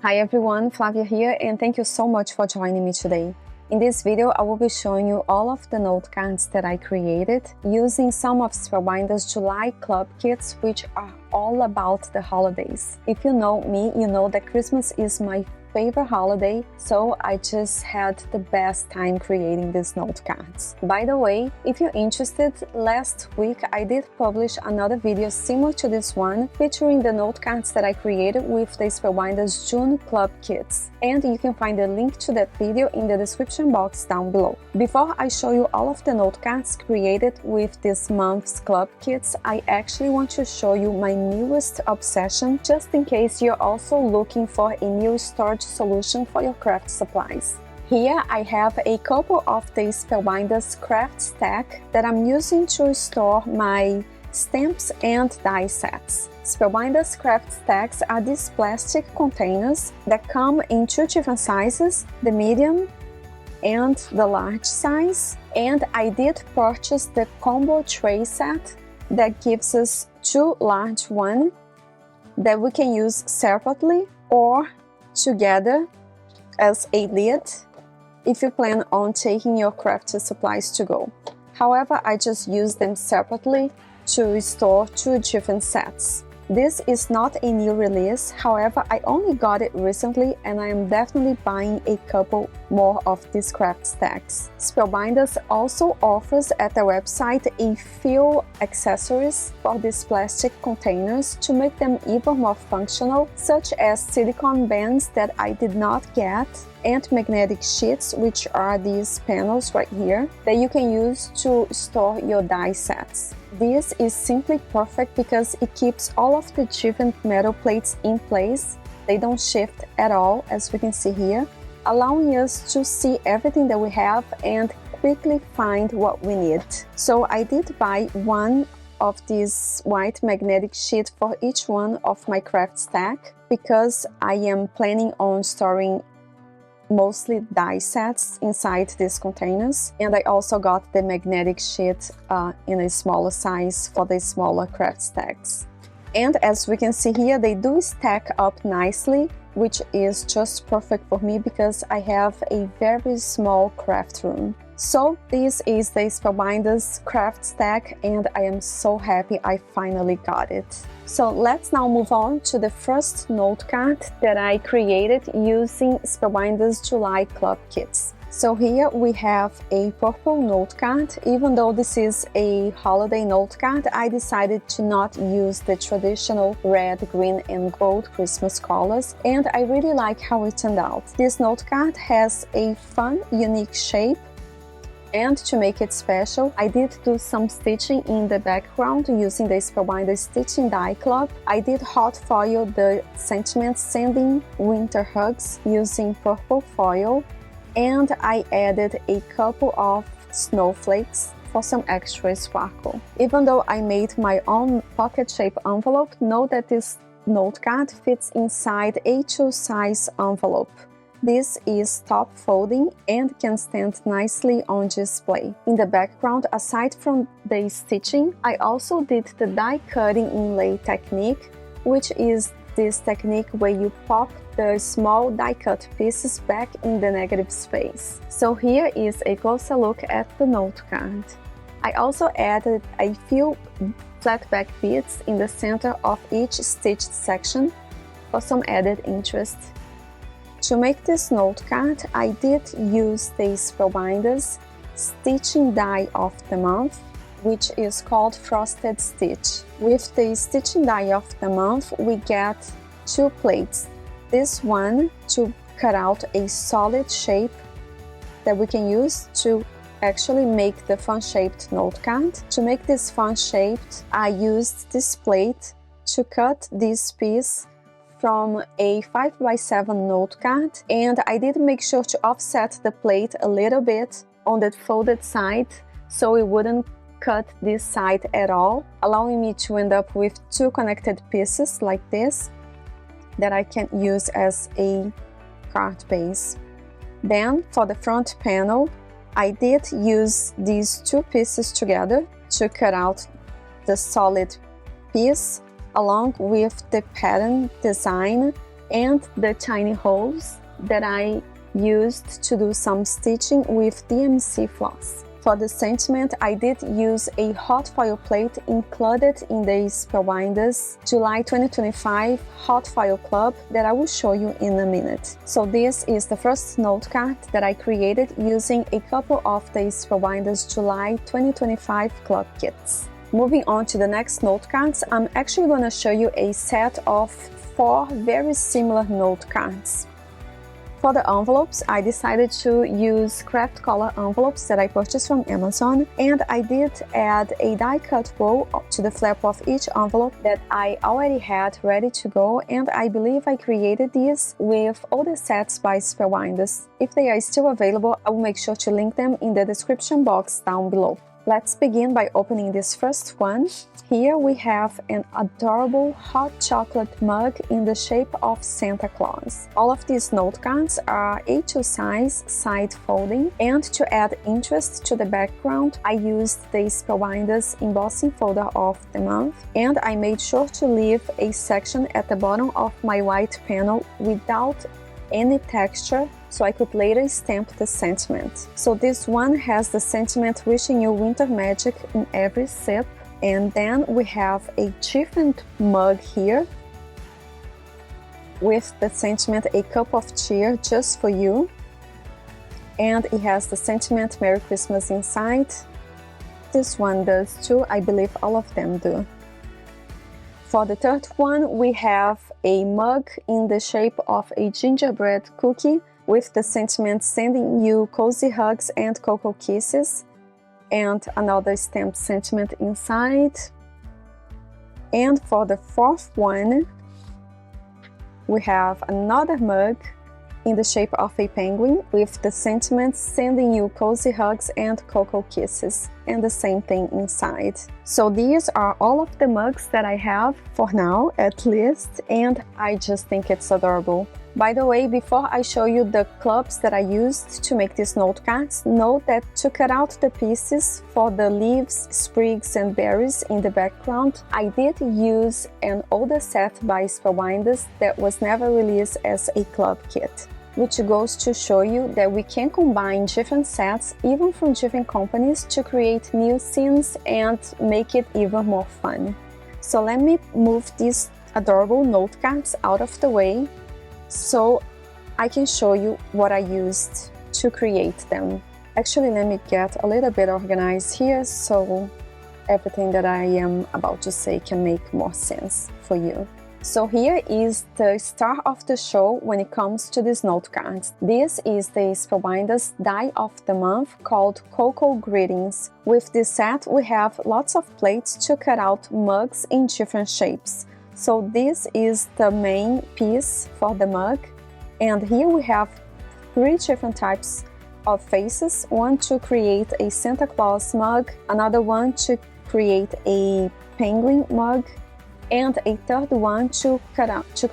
Hi everyone, Flavia here, and thank you so much for joining me today. In this video, I will be showing you all of the note cards that I created using some of Spellbinder's July Club kits, which are all about the holidays. If you know me, you know that Christmas is my favorite holiday, so I just had the best time creating these note cards. By the way, if you're interested, last week I did publish another video similar to this one featuring the note cards that I created with the Spellbinder's June Club kits, and you can find the link to that video in the description box down below. Before I show you all of the note cards created with this month's club kits, I actually want to show you my newest obsession, just in case you're also looking for a new storage solution for your craft supplies. Here I have a couple of the Spellbinder's craft stack that I'm using to store my stamps and die sets. Spellbinder's craft stacks are these plastic containers that come in two different sizes, the medium and the large size, and I did purchase the combo tray set that gives us two large ones that we can use separately or together as a lid if you plan on taking your craft supplies to go. However, I just use them separately to store two different sets. This is not a new release, however, I only got it recently and I am definitely buying a couple more of these craft stacks. Spellbinders also offers at their website a few accessories for these plastic containers to make them even more functional, such as silicone bands that I did not get, and magnetic sheets, which are these panels right here that you can use to store your die sets. This is simply perfect because it keeps all of the different metal plates in place. They don't shift at all, as we can see here, allowing us to see everything that we have and quickly find what we need. So I did buy one of these white magnetic sheets for each one of my craft stack because I am planning on storing mostly die sets inside these containers, and I also got the magnetic sheet in a smaller size for the smaller craft stacks. And as we can see here, they do stack up nicely, which is just perfect for me because I have a very small craft room. So this is the Spellbinder's craft stack and I am so happy I finally got it. So let's now move on to the first note card that I created using Spellbinder's July Club kits. So here we have a purple note card. Even though this is a holiday note card, I decided to not use the traditional red, green and gold Christmas colors, and I really like how it turned out. This note card has a fun, unique shape, and to make it special, I did do some stitching in the background using the Spellbinder Stitching Die Club. I did hot foil the sentiments sending winter hugs using purple foil, and I added a couple of snowflakes for some extra sparkle. Even though I made my own pocket-shaped envelope, know that this note card fits inside a A2 size envelope. This is top folding and can stand nicely on display. In the background, aside from the stitching, I also did the die cutting inlay technique, which is this technique where you pop the small die cut pieces back in the negative space. So here is a closer look at the note card. I also added a few flat back beads in the center of each stitched section for some added interest. To make this note card, I did use the Spellbinder's Stitching Die of the Month, which is called Frosted Stitch. With the Stitching Die of the Month, we get two plates. This one to cut out a solid shape that we can use to actually make the fun-shaped note card. To make this fun-shaped, I used this plate to cut this piece from a 5x7 note card, and I did make sure to offset the plate a little bit on the folded side so it wouldn't cut this side at all, allowing me to end up with two connected pieces like this that I can use as a card base. Then for the front panel, I did use these two pieces together to cut out the solid piece along with the pattern design and the tiny holes that I used to do some stitching with DMC floss. For the sentiment, I did use a hot foil plate included in the Spellbinders July 2025 Hot Foil Club that I will show you in a minute. So this is the first note card that I created using a couple of the Spellbinders July 2025 Club kits. Moving on to the next note cards, I'm actually going to show you a set of 4 very similar note cards. For the envelopes, I decided to use craft color envelopes that I purchased from Amazon, and I did add a die cut bow to the flap of each envelope that I already had ready to go, and I believe I created these with all the sets by Spellbinders. If they are still available, I will make sure to link them in the description box down below. Let's begin by opening this first one. Here we have an adorable hot chocolate mug in the shape of Santa Claus. All of these note cards are A2 size, side folding, and to add interest to the background, I used the Spellbinders embossing folder of the month, and I made sure to leave a section at the bottom of my white panel without any texture, so I could later stamp the sentiment. So this one has the sentiment wishing you winter magic in every sip. And then we have a different mug here with the sentiment a cup of cheer just for you. And it has the sentiment Merry Christmas inside. This one does too, I believe all of them do. For the third one, we have a mug in the shape of a gingerbread cookie with the sentiment sending you cozy hugs and cocoa kisses, and another stamped sentiment inside. And for the fourth one, we have another mug in the shape of a penguin with the sentiment sending you cozy hugs and cocoa kisses, and the same thing inside. So these are all of the mugs that I have for now, at least, and I just think it's adorable. By the way, before I show you the clubs that I used to make these note cards, note that to cut out the pieces for the leaves, sprigs and berries in the background, I did use an older set by Spellbinders that was never released as a club kit, which goes to show you that we can combine different sets, even from different companies, to create new scenes and make it even more fun. So let me move these adorable note cards out of the way so I can show you what I used to create them. Actually, let me get a little bit organized here so everything that I am about to say can make more sense for you. So here is the star of the show when it comes to these note cards. This is the Spellbinders die of the month called Cocoa Greetings. With this set, we have lots of plates to cut out mugs in different shapes. So this is the main piece for the mug, and here we have 3 different types of faces. One to create a Santa Claus mug, another one to create a penguin mug, and a third one to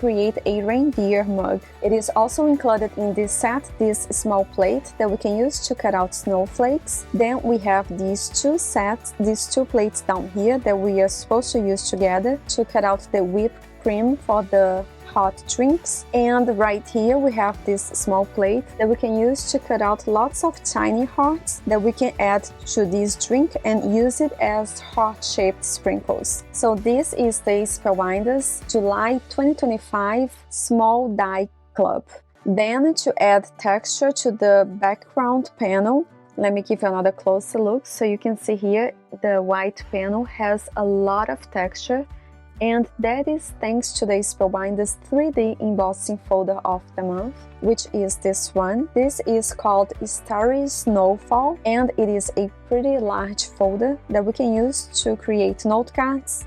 create a reindeer mug. It is also included in this set this small plate that we can use to cut out snowflakes. Then we have these 2 plates down here that we are supposed to use together to cut out the whipped cream for the hot drinks. And right here we have this small plate that we can use to cut out lots of tiny hearts that we can add to this drink and use it as heart-shaped sprinkles. So this is the Spellbinders July 2025 Small Die Club. Then to add texture to the background panel, let me give you another closer look. So you can see here the white panel has a lot of texture, and that is thanks to the Spellbinders 3D embossing folder of the month, which is this one. This is called Starry Snowfall, and it is a pretty large folder that we can use to create note cards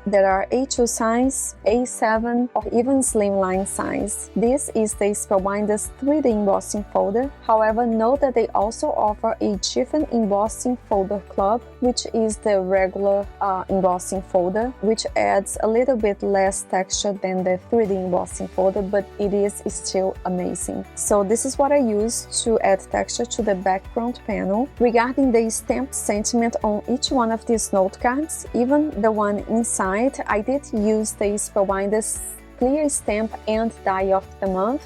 that are A2 size, A7, or even slimline size. This is the Spellbinders 3D embossing folder. However, note that they also offer a different embossing folder club, which is the regular embossing folder, which adds a little bit less texture than the 3D embossing folder, but it is still amazing. So this is what I use to add texture to the background panel. Regarding the stamped sentiment on each one of these note cards, even the one inside, I did use the Spellbinders clear stamp and die of the month,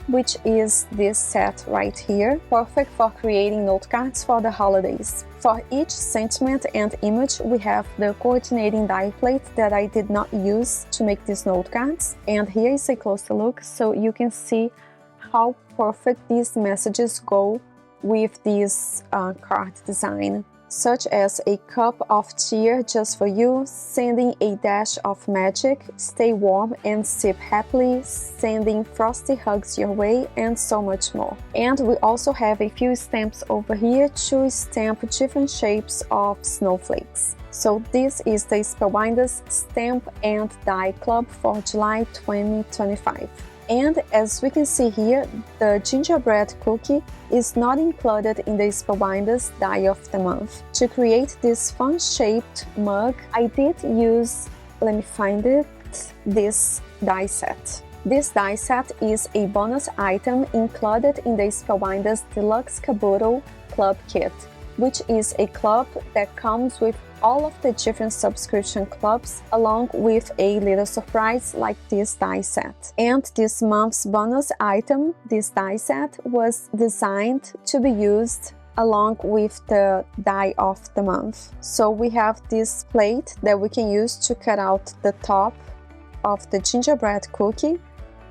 which is this set right here, perfect for creating note cards for the holidays. For each sentiment and image, we have the coordinating die plate that I did not use to make these note cards. And here is a closer look so you can see how perfect these messages go with this card design, such as a cup of cheer just for you, sending a dash of magic, stay warm and sip happily, sending frosty hugs your way, and so much more. And we also have a few stamps over here to stamp different shapes of snowflakes. So this is the Spellbinders Stamp and Die Club for July 2025. And as we can see here, the gingerbread cookie is not included in the Spellbinders Die of the Month. To create this fun-shaped mug, I did use, let me find it, this die set. This die set is a bonus item included in the Spellbinders Deluxe Kabuto Club Kit, which is a club that comes with all of the different subscription clubs, along with a little surprise like this die set. And this month's bonus item, this die set, was designed to be used along with the die of the month. So we have this plate that we can use to cut out the top of the gingerbread cookie,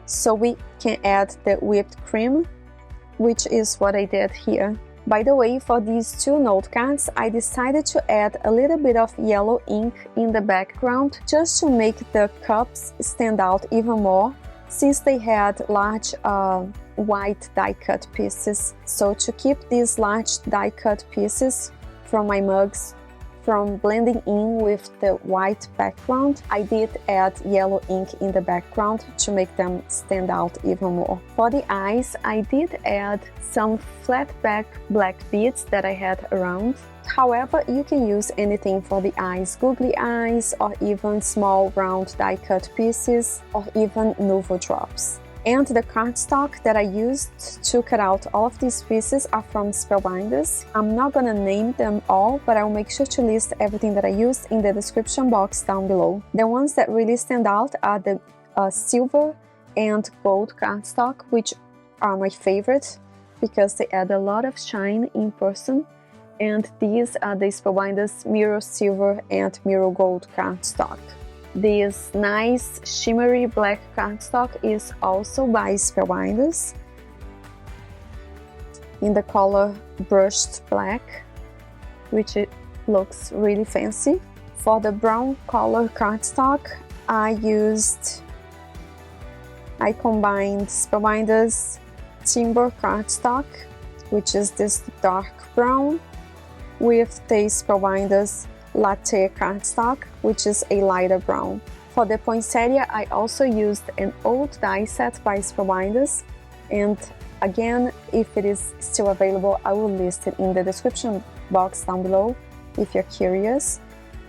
so we can add the whipped cream, which is what I did here. By the way, for these two note cards, I decided to add a little bit of yellow ink in the background just to make the cups stand out even more, since they had large white die-cut pieces. So to keep these large die-cut pieces from my mugs from blending in with the white background, I did add yellow ink in the background to make them stand out even more. For the eyes, I did add some flat back black beads that I had around. However, you can use anything for the eyes, googly eyes, or even small round die-cut pieces, or even Nuvo drops. And the cardstock that I used to cut out all of these pieces are from Spellbinders. I'm not gonna name them all, but I'll make sure to list everything that I used in the description box down below. The ones that really stand out are the silver and gold cardstock, which are my favorite because they add a lot of shine in person. And these are the Spellbinders Mirror Silver and Mirror Gold cardstock. This nice shimmery black cardstock is also by Spellbinders in the color Brushed Black, which it looks really fancy. For the brown color cardstock, I combined Spellbinders Timber cardstock, which is this dark brown, with the Spellbinders Latte cardstock, which is a lighter brown. For the poinsettia, I also used an old die set by Spellbinders, and again, if it is still available, I will list it in the description box down below if you're curious.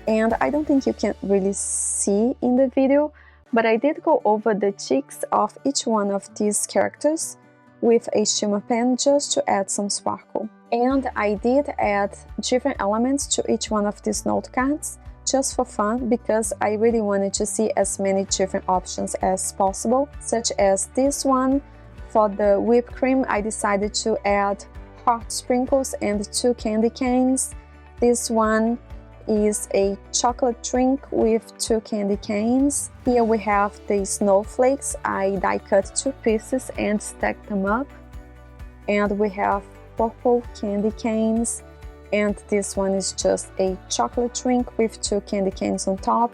And I don't think you can really see in the video, but I did go over the cheeks of each one of these characters with a shimmer pen just to add some sparkle. And I did add different elements to each one of these note cards just for fun, because I really wanted to see as many different options as possible, such as this one. For the whipped cream, I decided to add heart sprinkles and 2 candy canes. This one is a chocolate drink with 2 candy canes. Here we have the snowflakes. I die cut 2 pieces and stacked them up. And we have purple candy canes, and this one is just a chocolate drink with 2 candy canes on top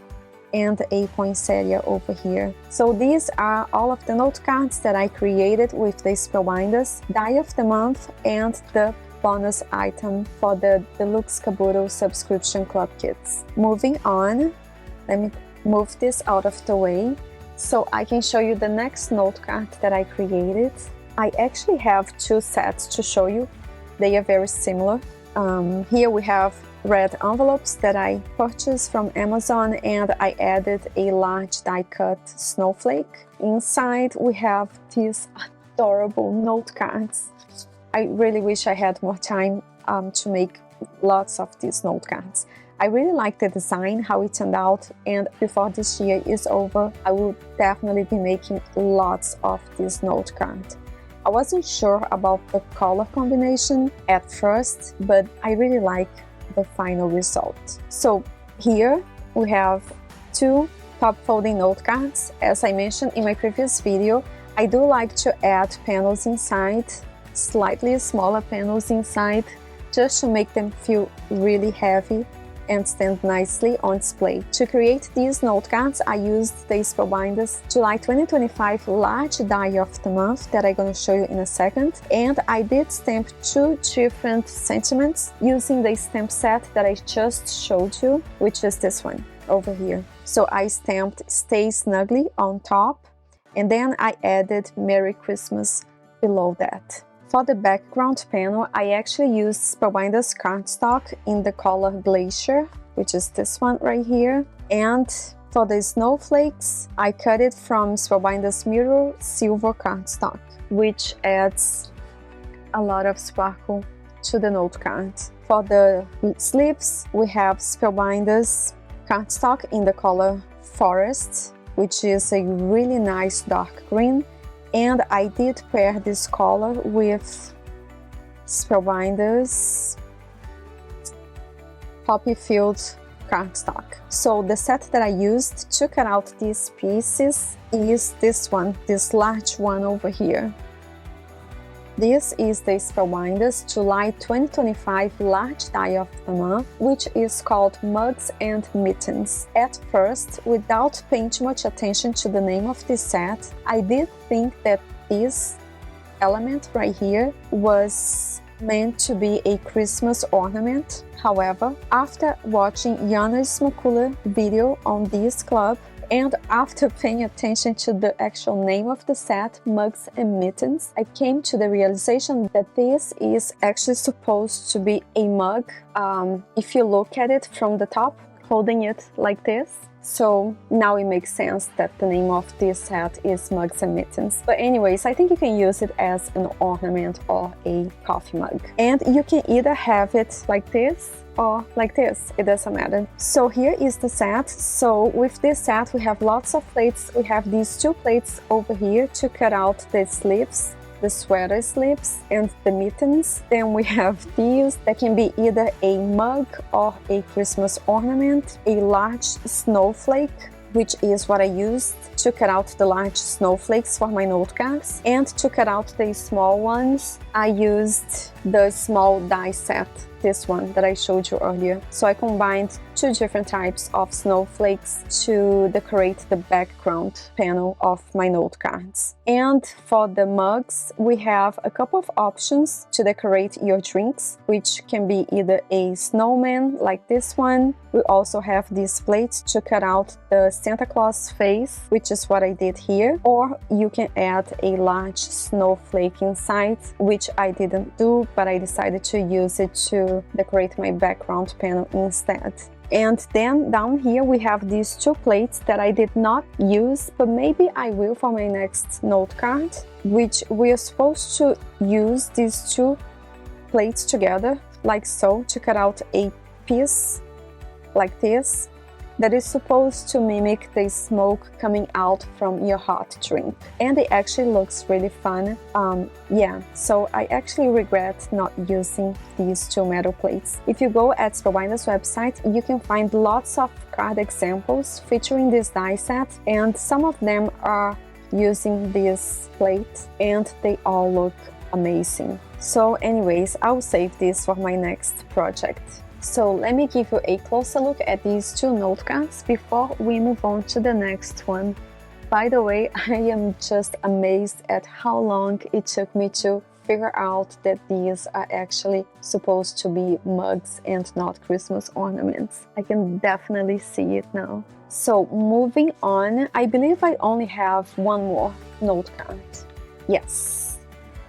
and a poinsettia over here. So these are all of the note cards that I created with the Spellbinders Die of the Month and the bonus item for the Deluxe Kabuto subscription club kits. Moving on, let me move this out of the way so I can show you the next note card that I created. I actually have 2 sets to show you. They are very similar. Here we have red envelopes that I purchased from Amazon, and I added a large die-cut snowflake. Inside we have these adorable note cards. I really wish I had more time to make lots of these note cards. I really like the design, how it turned out, and before this year is over, I will definitely be making lots of this note card. I wasn't sure about the color combination at first, but I really like the final result. So here we have two top folding note cards. As I mentioned in my previous video, I do like to add panels inside, slightly smaller panels inside, just to make them feel really heavy and stand nicely on display. To create these note cards, I used the Spellbinders July 2025 large die of the month that I'm going to show you in a second. And I did stamp two different sentiments using the stamp set that I just showed you, which is this one over here. So I stamped Stay Snugly on top, and then I added Merry Christmas below that. For the background panel, I actually used Spellbinders cardstock in the color Glacier, which is this one right here. And for the snowflakes, I cut it from Spellbinders Mirror Silver cardstock, which adds a lot of sparkle to the note card. For the sleeves, we have Spellbinders cardstock in the color Forest, which is a really nice dark green. And I did pair this color with Spellbinders Poppy Field cardstock. So the set that I used to cut out these pieces is this one, this large one over here. This is the Spellbinders July 2025 large die of the month, which is called Mugs and Mittens. At first, without paying too much attention to the name of this set, I did think that this element right here was meant to be a Christmas ornament. However, after watching Yana Smakula video on this club, and after paying attention to the actual name of the set, Mugs and Mittens, I came to the realization that this is actually supposed to be a mug. If you look at it from the top, holding it like this. So now it makes sense that the name of this set is Mugs and Mittens. But anyways, I think you can use it as an ornament or a coffee mug. And you can either have it like this or like this, it doesn't matter. So here is the set. So with this set we have lots of plates. We have these two plates over here to cut out the sleeves, the sweater sleeves and the mittens. Then we have these that can be either a mug or a Christmas ornament, a large snowflake, which is what I used to cut out the large snowflakes for my note cards. And to cut out the small ones, I used the small die set, this one that I showed you earlier. So I combined two different types of snowflakes to decorate the background panel of my note cards. And for the mugs, we have a couple of options to decorate your drinks, which can be either a snowman like this one. We also have these plates to cut out the Santa Claus face, which is what I did here. Or you can add a large snowflake inside, which I didn't do, but I decided to use it to decorate my background panel instead. And then down here we have these two plates that I did not use, but maybe I will for my next note card, which we are supposed to use these two plates together like so to cut out a piece like this that is supposed to mimic the smoke coming out from your hot drink. And it actually looks really fun. Yeah, so I actually regret not using these two metal plates. If you go at Spellbinders website, you can find lots of card examples featuring this die set, and some of them are using this plate and they all look amazing. So anyways, I'll save this for my next project. So let me give you a closer look at these two note cards before we move on to the next one. By the way, I am just amazed at how long it took me to figure out that these are actually supposed to be mugs and not Christmas ornaments. I can definitely see it now. So moving on, I believe I only have one more note card. Yes.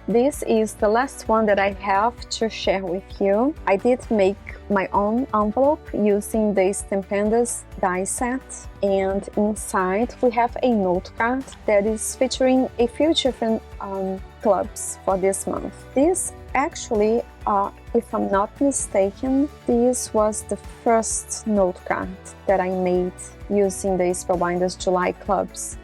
This is the last one that I have to share with you. I did make my own envelope using the Stampendas die set, and inside we have a note card that is featuring a few different clubs for this month. These actually if I'm not mistaken, this was the first note card that I made using the Spellbinders July clubs.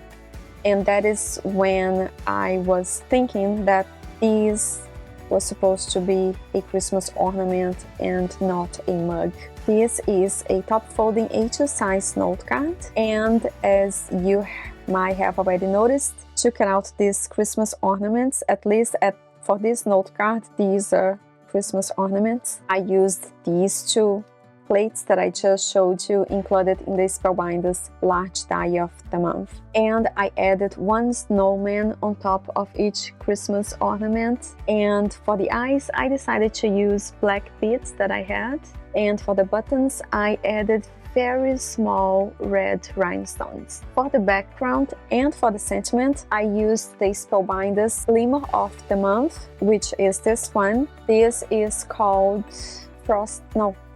And that is when I was thinking that this was supposed to be a Christmas ornament and not a mug. This is a top folding A2 size note card, and as you might have already noticed, to cut out these Christmas ornaments, at least for this note card, these are Christmas ornaments. I used these two plates that I just showed you included in the Spellbinders large die of the month. And I added one snowman on top of each Christmas ornament. And for the eyes, I decided to use black beads that I had. And for the buttons, I added very small red rhinestones. For the background and for the sentiment, I used the Spellbinders Glimmer of the Month, which is this one. This is called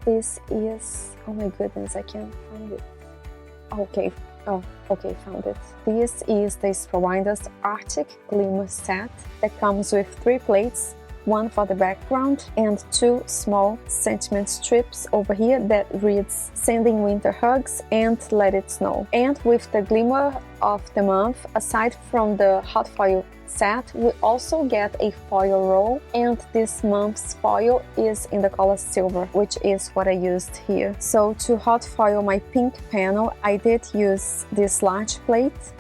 this is, oh my goodness, I can't find it. Okay, found it. This is the Spellbinders Arctic Glimmer set that comes with 3 plates, one for the background and 2 small sentiment strips over here that reads "Sending winter hugs" and "Let it snow." And with the Glimmer of the Month, aside from the hot foil set, we also get a foil roll, and this month's foil is in the color silver, which is what I used here. So to hot foil my pink panel, I did use this large plate,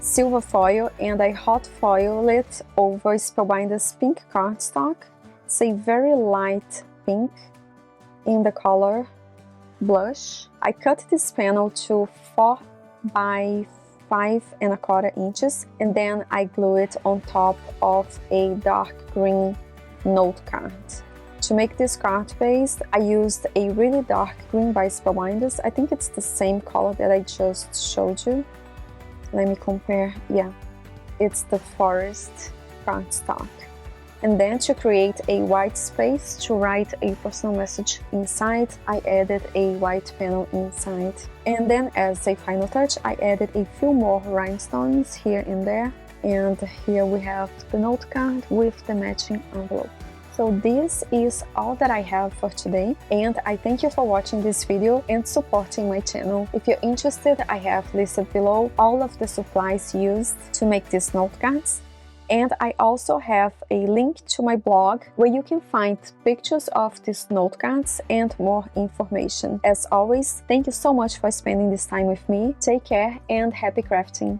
silver foil, and I hot foil it over Spellbinders pink cardstock. It's a very light pink in the color Blush. I cut this panel to 4 by 5¼ inches, and then I glue it on top of a dark green note card. To make this card base, I used a really dark green by Spellbinders. I think it's the same color that I just showed you. Let me compare. Yeah, it's the Forest cardstock. And then to create a white space to write a personal message inside, I added a white panel inside. And then as a final touch, I added a few more rhinestones here and there. And here we have the note card with the matching envelope. So this is all that I have for today, and I thank you for watching this video and supporting my channel. If you're interested, I have listed below all of the supplies used to make these note cards. And I also have a link to my blog where you can find pictures of these note cards and more information. As always, thank you so much for spending this time with me. Take care and happy crafting!